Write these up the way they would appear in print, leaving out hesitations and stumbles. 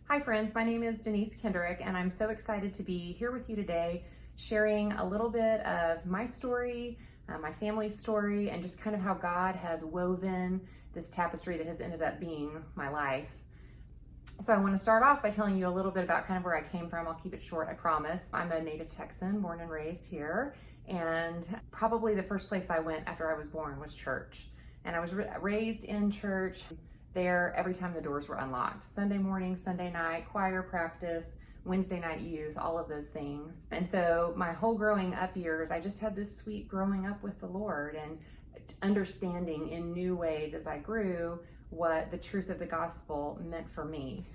Hi friends, my name is Denise Kendrick and I'm so excited to be here with you today sharing a little bit of my story, my family's story, and just kind of how God has woven this tapestry that has ended up being my life. So I want to start off by telling you a little bit about kind of where I came from. I'll keep it short, I promise. I'm a native Texan, born and raised here, and probably the first place I went after I was born was church. And I was raised in church there every time the doors were unlocked. Sunday morning, Sunday night, choir practice, Wednesday night youth, all of those things. And so my whole growing up years, I just had this sweet growing up with the Lord and understanding in new ways as I grew what the truth of the gospel meant for me.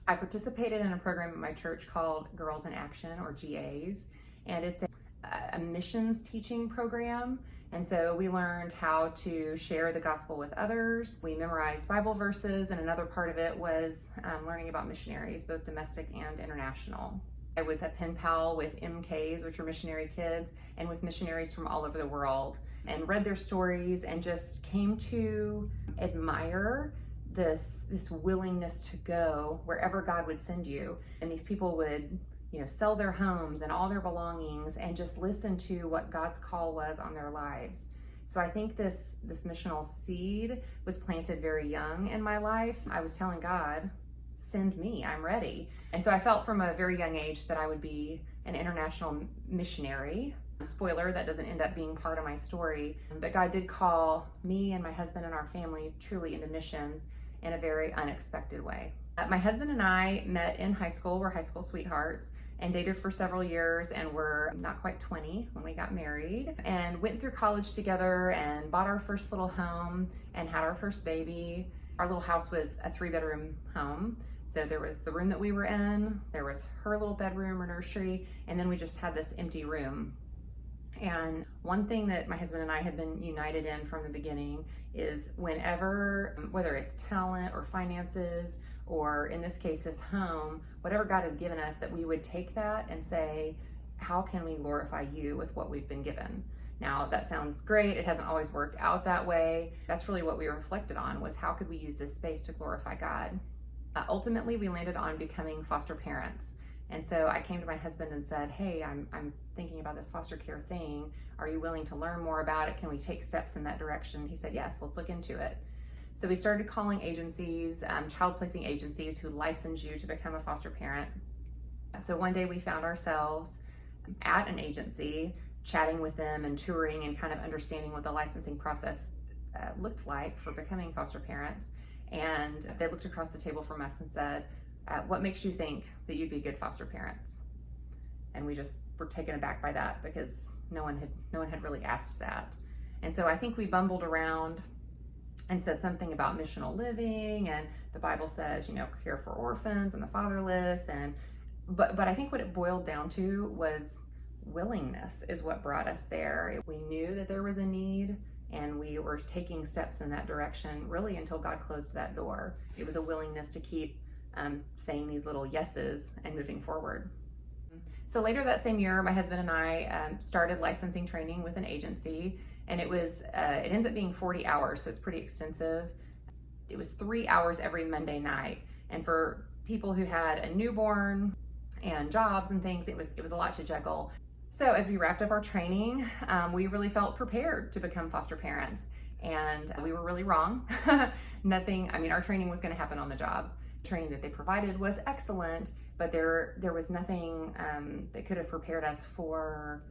I participated in a program at my church called Girls in Action, or GAs, and it's a missions teaching program. And so we learned how to share the gospel with others. We memorized Bible verses, and another part of it was learning about missionaries, both domestic and international. I was a pen pal with MKs, which are missionary kids, and with missionaries from all over the world, and read their stories and just came to admire this willingness to go wherever God would send you. And these people would sell their homes and all their belongings and just listen to what God's call was on their lives. So I think this missional seed was planted very young in my life. I was telling God, send me, I'm ready. And so I felt from a very young age that I would be an international missionary. Spoiler, that doesn't end up being part of my story, but God did call me and my husband and our family truly into missions in a very unexpected way. My husband and I met in high school. We're high school sweethearts and dated for several years, and were not quite 20 when we got married, and went through college together and bought our first little home and had our first baby. Our little house was a 3-bedroom home. So there was the room that we were in, there was her little bedroom or nursery, and then we just had this empty room. And one thing that my husband and I have been united in from the beginning is whenever, whether it's talent or finances, or in this case, this home, whatever God has given us, that we would take that and say, how can we glorify you with what we've been given? Now, that sounds great. It hasn't always worked out that way. That's really what we reflected on, was how could we use this space to glorify God? Ultimately, we landed on becoming foster parents. And so I came to my husband and said, hey, I'm thinking about this foster care thing. Are you willing to learn more about it? Can we take steps in that direction? He said, yes, let's look into it. So we started calling agencies, child placing agencies who license you to become a foster parent. So one day we found ourselves at an agency, chatting with them and touring and kind of understanding what the licensing process looked like for becoming foster parents. And they looked across the table from us and said, what makes you think that you'd be good foster parents? And we just were taken aback by that, because no one had really asked that. And so I think we bumbled around and said something about missional living, and the Bible says, care for orphans and the fatherless, but I think what it boiled down to was willingness is what brought us there. We knew that there was a need, and we were taking steps in that direction really until God closed that door. It was a willingness to keep saying these little yeses and moving forward. So later that same year, my husband and I started licensing training with an agency, and it ends up being 40 hours, so it's pretty extensive. It was 3 hours every Monday night, and for people who had a newborn and jobs and things, it was a lot to juggle. So as we wrapped up our training, we really felt prepared to become foster parents, and we were really wrong. Our training was going to happen on the job. Training that they provided was excellent, but there was nothing that could have prepared us for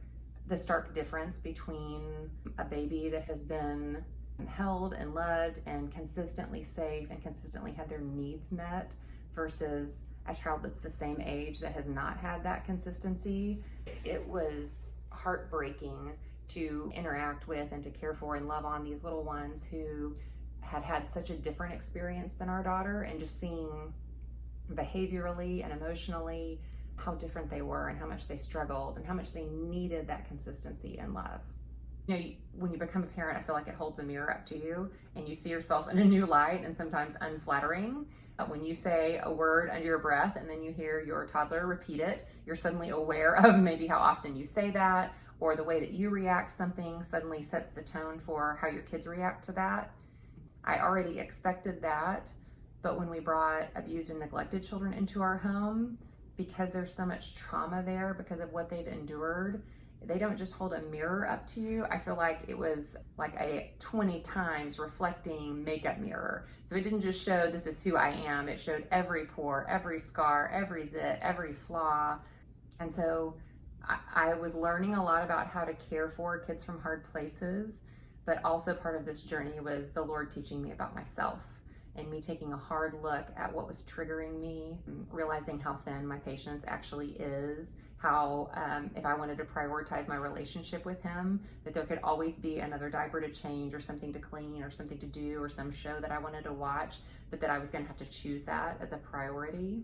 the stark difference between a baby that has been held and loved and consistently safe and consistently had their needs met versus a child that's the same age that has not had that consistency. It was heartbreaking to interact with and to care for and love on these little ones who had such a different experience than our daughter, and just seeing behaviorally and emotionally how different they were and how much they struggled and how much they needed that consistency and love. When you become a parent, I feel like it holds a mirror up to you and you see yourself in a new light, and sometimes unflattering. When you say a word under your breath and then you hear your toddler repeat it, you're suddenly aware of maybe how often you say that, or the way that you react to something suddenly sets the tone for how your kids react to that. I already expected that, But when we brought abused and neglected children into our home, because there's so much trauma there because of what they've endured, they don't just hold a mirror up to you. I feel like it was like a 20 times reflecting makeup mirror. So it didn't just show this is who I am. It showed every pore, every scar, every zit, every flaw. And so I was learning a lot about how to care for kids from hard places, but also part of this journey was the Lord teaching me about myself and me taking a hard look at what was triggering me, realizing how thin my patience actually is, how if I wanted to prioritize my relationship with him, that there could always be another diaper to change or something to clean or something to do or some show that I wanted to watch, but that I was gonna have to choose that as a priority.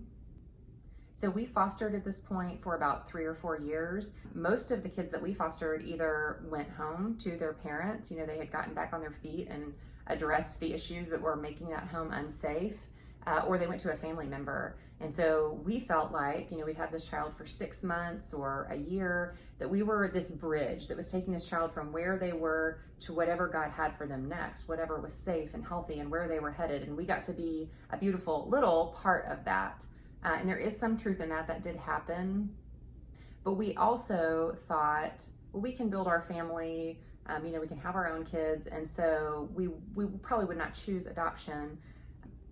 So we fostered at this point for about 3 or 4 years. Most of the kids that we fostered either went home to their parents, they had gotten back on their feet and addressed the issues that were making that home unsafe, or they went to a family member. And so we felt like, we'd have this child for 6 months or a year, that we were this bridge that was taking this child from where they were to whatever God had for them next, whatever was safe and healthy and where they were headed. And we got to be a beautiful little part of that. And there is some truth in that did happen. But we also thought, well, we can build our family, we can have our own kids. And so we probably would not choose adoption,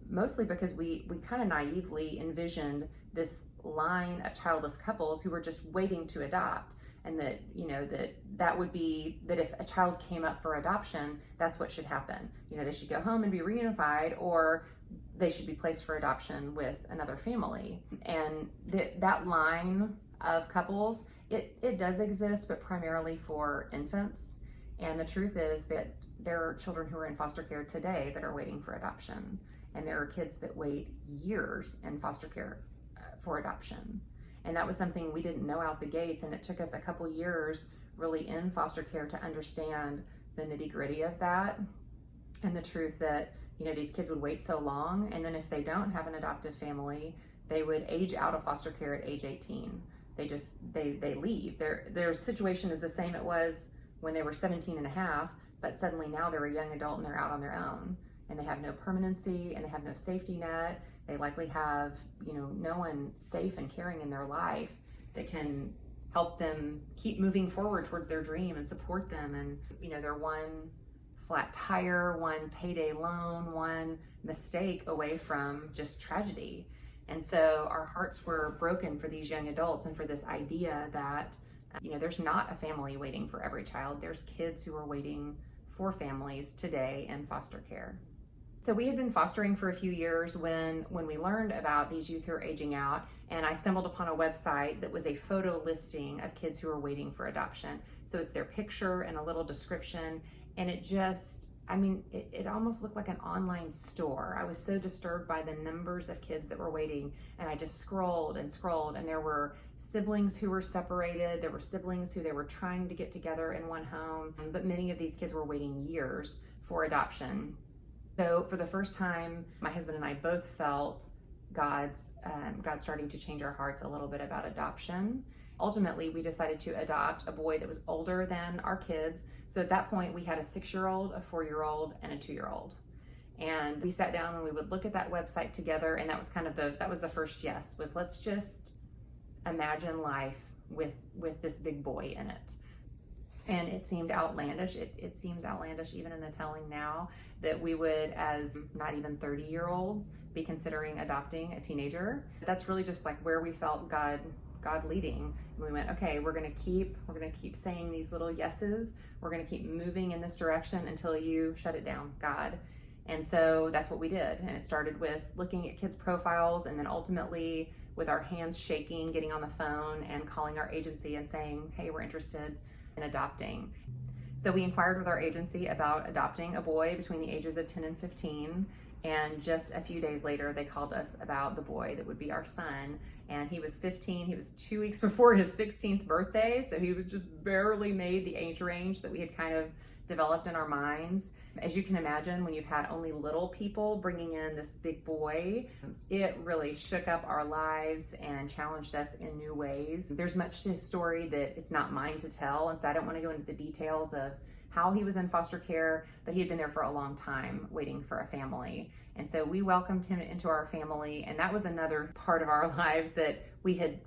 mostly because we kind of naively envisioned this line of childless couples who were just waiting to adopt. And that, that would be that if a child came up for adoption, that's what should happen. They should go home and be reunified, or they should be placed for adoption with another family. And that line of couples, it does exist, but primarily for infants. And the truth is that there are children who are in foster care today that are waiting for adoption. And there are kids that wait years in foster care for adoption. And that was something we didn't know out the gates. And it took us a couple years really in foster care to understand the nitty-gritty of that. And the truth that, these kids would wait so long. And then if they don't have an adoptive family, they would age out of foster care at age 18. They leave. Their situation is the same it was when they were 17 and a half, but suddenly now they're a young adult and they're out on their own. And they have no permanency and they have no safety net. They likely have, no one safe and caring in their life that can help them keep moving forward towards their dream and support them. And, they're one flat tire, one payday loan, one mistake away from just tragedy. And so our hearts were broken for these young adults and for this idea that, there's not a family waiting for every child. There's kids who are waiting for families today in foster care. So we had been fostering for a few years when we learned about these youth who are aging out, and I stumbled upon a website that was a photo listing of kids who are waiting for adoption. So it's their picture and a little description, and it almost looked like an online store. I was so disturbed by the numbers of kids that were waiting, and I just scrolled, and there were siblings who were separated. There were siblings who they were trying to get together in one home, but many of these kids were waiting years for adoption. So for the first time, my husband and I both felt God starting to change our hearts a little bit about adoption. Ultimately, we decided to adopt a boy that was older than our kids. So at that point, we had a 6-year-old, a 4-year-old, and a 2-year-old. And we sat down and we would look at that website together, and that was that was the first yes, was let's just imagine life with this big boy in it. And it seemed outlandish. It seems outlandish even in the telling now that we would, as not even 30-year-olds, be considering adopting a teenager. That's really just like where we felt God leading. And we went, okay, we're gonna keep saying these little yeses. We're gonna keep moving in this direction until you shut it down, God. And so that's what we did. And it started with looking at kids' profiles, and then ultimately with our hands shaking, getting on the phone and calling our agency and saying, hey, we're interested in adopting. So we inquired with our agency about adopting a boy between the ages of 10 and 15. And just a few days later, they called us about the boy that would be our son. And he was 15. He was 2 weeks before his 16th birthday. So he was just barely made the age range that we had kind of developed in our minds. As you can imagine, when you've had only little people bringing in this big boy, it really shook up our lives and challenged us in new ways. There's much to his story that it's not mine to tell. And so I don't want to go into the details of how he was in foster care, but he had been there for a long time waiting for a family. And so we welcomed him into our family, and that was another part of our lives that we had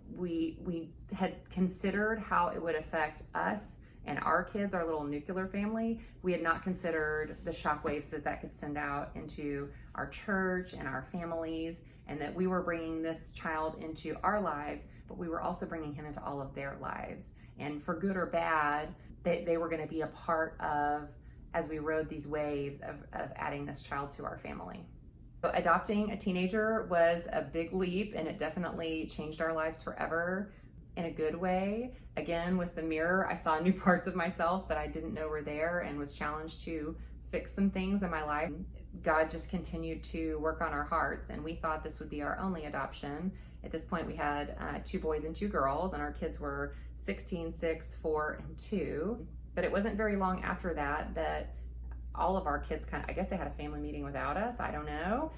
considered how it would affect us and our kids, our little nuclear family. We had not considered the shockwaves that could send out into our church and our families, and that we were bringing this child into our lives, but we were also bringing him into all of their lives. And for good or bad, they were going to be a part of, as we rode these waves of adding this child to our family. So adopting a teenager was a big leap, and it definitely changed our lives forever in a good way. Again, with the mirror, I saw new parts of myself that I didn't know were there, and was challenged to fix some things in my life. God just continued to work on our hearts, and we thought this would be our only adoption. At this point, we had 2 boys and 2 girls, and our kids were 16, 6, 4, and 2. But it wasn't very long after that all of our kids I guess they had a family meeting without us, I don't know,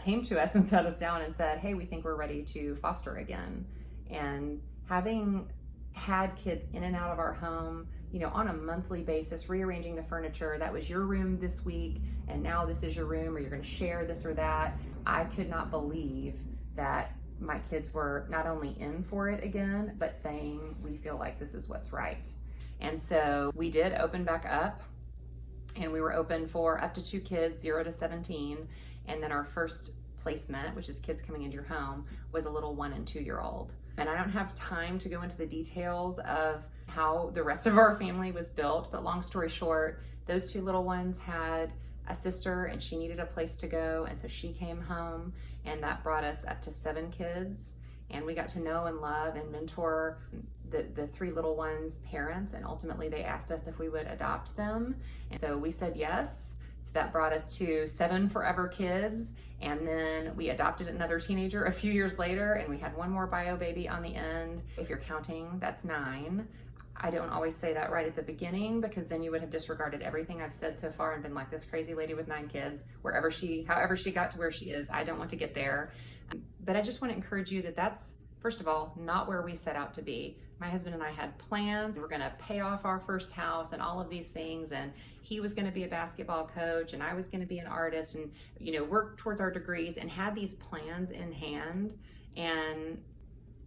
came to us and sat us down and said, hey, we think we're ready to foster again. And having had kids in and out of our home, on a monthly basis, rearranging the furniture, that was your room this week, and now this is your room, or you're going to share this or that. I could not believe that my kids were not only in for it again, but saying, we feel like this is what's right. And so we did open back up, and we were open for up to 2 kids, 0 to 17. And then our first placement, which is kids coming into your home, was a little 1 and 2-year-old. And I don't have time to go into the details of how the rest of our family was built, but long story short, those 2 little ones had a sister, and she needed a place to go, and so she came home, and that brought us up to 7 kids. And we got to know and love and mentor the 3 little ones' parents, and ultimately they asked us if we would adopt them, and so we said yes. So that brought us to 7 forever kids, and then we adopted another teenager a few years later, and we had 1 more bio baby on the end. If you're counting, that's 9. I don't always say that right at the beginning, because then you would have disregarded everything I've said so far and been like this crazy lady with 9 kids, however she got to where she is. I don't want to get there. But I just want to encourage you that that's, first of all, not where we set out to be. My husband and I had plans. We were going to pay off our first house and all of these things, and he was going to be a basketball coach, and I was going to be an artist, and work towards our degrees, and had these plans in hand, and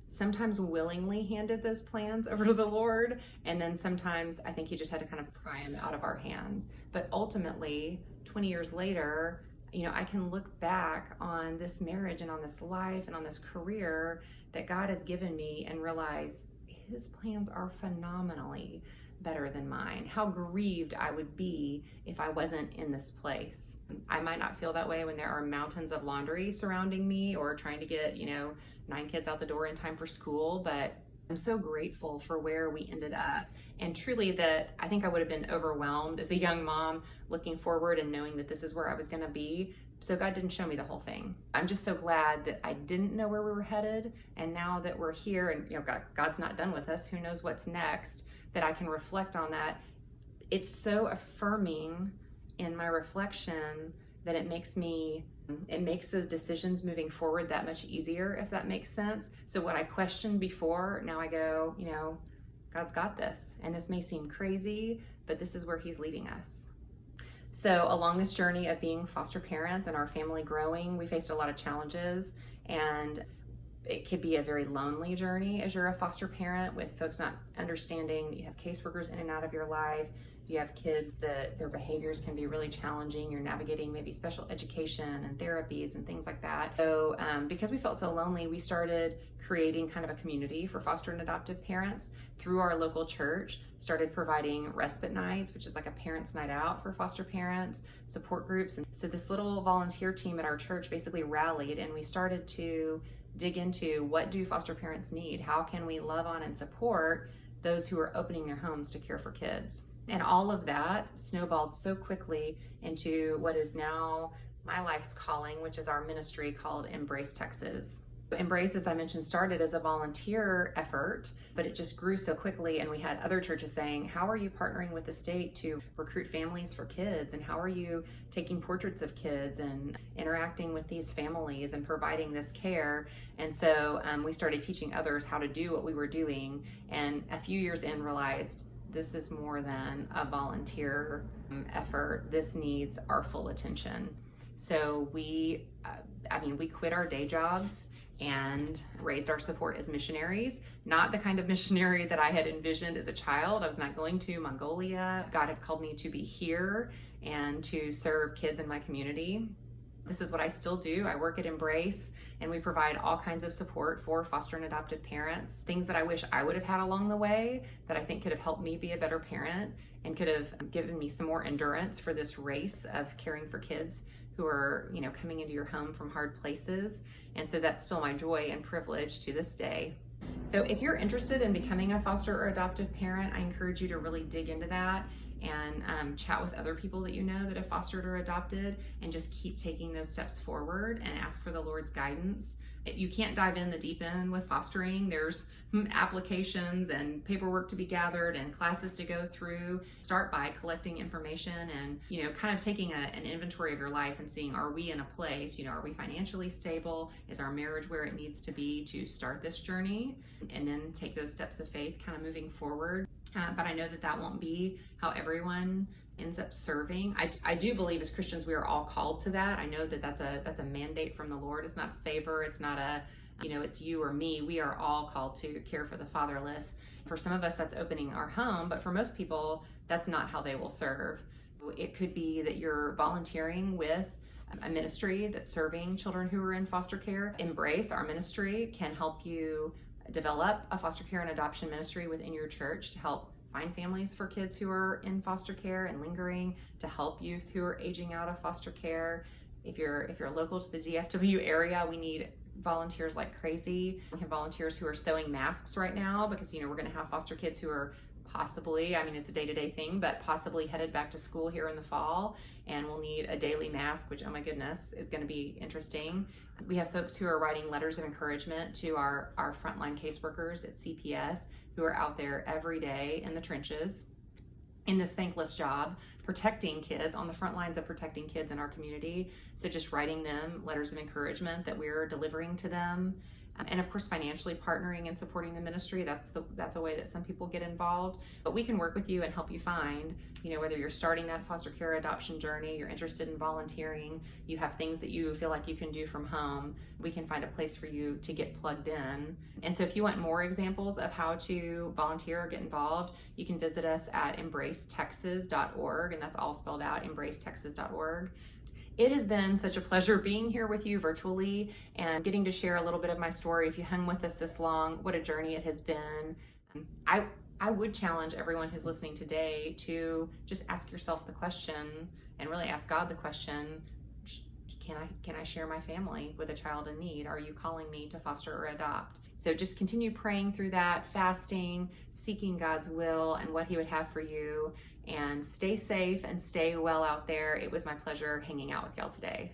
sometimes willingly handed those plans over to the Lord, and then sometimes I think he just had to kind of pry them out of our hands. But ultimately, 20 years later, I can look back on this marriage and on this life and on this career that God has given me and realize his plans are phenomenally better than mine. How grieved I would be if I wasn't in this place. I might not feel that way when there are mountains of laundry surrounding me, or trying to get, 9 kids out the door in time for school, but I'm so grateful for where we ended up. And truly, that I think I would have been overwhelmed as a young mom looking forward and knowing that this is where I was going to be. So God didn't show me the whole thing. I'm just so glad that I didn't know where we were headed. And now that we're here, and God's not done with us, who knows what's next, that I can reflect on that. It's so affirming in my reflection that it makes those decisions moving forward that much easier, if that makes sense. So what I questioned before, now I go, God's got this. And this may seem crazy, but this is where he's leading us. So along this journey of being foster parents and our family growing, we faced a lot of challenges, and it could be a very lonely journey as you're a foster parent, with folks not understanding that you have caseworkers in and out of your life. You have kids that their behaviors can be really challenging. You're navigating maybe special education and therapies and things like that. So because we felt so lonely, we started creating kind of a community for foster and adoptive parents through our local church, started providing respite nights, which is like a parents' night out for foster parents, support groups. And so this little volunteer team at our church basically rallied, and we started to dig into, what do foster parents need? How can we love on and support those who are opening their homes to care for kids? And all of that snowballed so quickly into what is now my life's calling, which is our ministry called Embrace Texas. Embrace, as I mentioned, started as a volunteer effort, but it just grew so quickly, and we had other churches saying, how are you partnering with the state to recruit families for kids, and how are you taking portraits of kids and interacting with these families and providing this care? And so we started teaching others how to do what we were doing, and a few years in realized This is more than a volunteer effort. This needs our full attention. So we quit our day jobs and raised our support as missionaries, not the kind of missionary that I had envisioned as a child. I was not going to Mongolia. God had called me to be here and to serve kids in my community. This is what I still do. I work at Embrace, and we provide all kinds of support for foster and adoptive parents, things that I wish I would have had along the way that I think could have helped me be a better parent and could have given me some more endurance for this race of caring for kids who are, coming into your home from hard places. And so that's still my joy and privilege to this day. So if you're interested in becoming a foster or adoptive parent, I encourage you to really dig into that and chat with other people that you know that have fostered or adopted, and just keep taking those steps forward and ask for the Lord's guidance. You can't dive in the deep end with fostering. There's applications and paperwork to be gathered and classes to go through. Start by collecting information and, kind of taking an inventory of your life and seeing, are we in a place, are we financially stable? Is our marriage where it needs to be to start this journey? And then take those steps of faith, kind of moving forward. But I know that won't be how everyone ends up serving. I do believe as Christians we are all called to that. I know that that's a mandate from the Lord. It's not a favor. It's not it's you or me. We are all called to care for the fatherless. For some of us, that's opening our home, but for most people, that's not how they will serve. It could be that you're volunteering with a ministry that's serving children who are in foster care. Embrace, our ministry, can help you develop a foster care and adoption ministry within your church to help find families for kids who are in foster care and lingering, to help youth who are aging out of foster care. If you're local to the DFW area, we need volunteers like crazy. We have volunteers who are sewing masks right now because we're going to have foster kids who are possibly, it's a day-to-day thing, but possibly headed back to school here in the fall, and we'll need a daily mask, which, oh my goodness, is going to be interesting. We have folks who are writing letters of encouragement to our frontline caseworkers at CPS who are out there every day in the trenches in this thankless job, protecting kids on the front lines of protecting kids in our community. So just writing them letters of encouragement that we're delivering to them. And of course, financially partnering and supporting the ministry, that's a way that some people get involved. But we can work with you and help you find, whether you're starting that foster care adoption journey, you're interested in volunteering, you have things that you feel like you can do from home, we can find a place for you to get plugged in. And so if you want more examples of how to volunteer or get involved, you can visit us at embracetexas.org, and that's all spelled out, embracetexas.org. It has been such a pleasure being here with you virtually and getting to share a little bit of my story. If you hung with us this long, what a journey it has been. I would challenge everyone who's listening today to just ask yourself the question, and really ask God the question, can I share my family with a child in need? Are you calling me to foster or adopt? So just continue praying through that, fasting, seeking God's will and what He would have for you, and stay safe and stay well out there. It was my pleasure hanging out with y'all today.